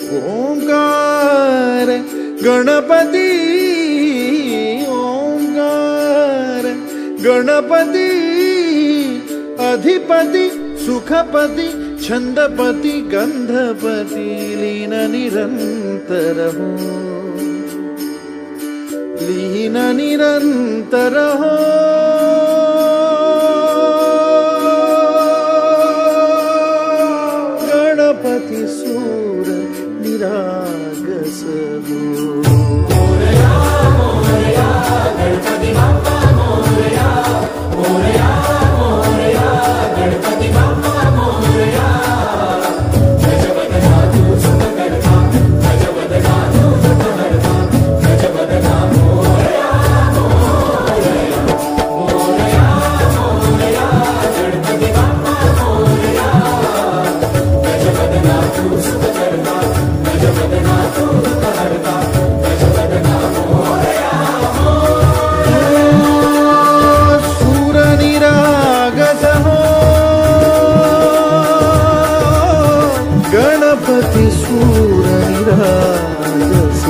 ओंकार गणपति, ओंकार गणपति, अधिपति सुखपति छंदपति गंधपति, लीन निरंतर हो, लीन निरंतर हो। गणपति सूर निरागस हो। मोरया मोरया गणपति बाप्पा मोरया, मोरया मोरया गणपति बाप्पा मोरया। गजवद धातु सुख करता, गजवद धातु सुख करता, गजवद धातु मोरया मोरया, मोरया मोरया गणपति बाप्पा मोरया। गजवद धातु सुख करता, गजवद धातु सुख करता, गजवद धातु मोरया सूर निरागस हो, गणपति सूर निरागस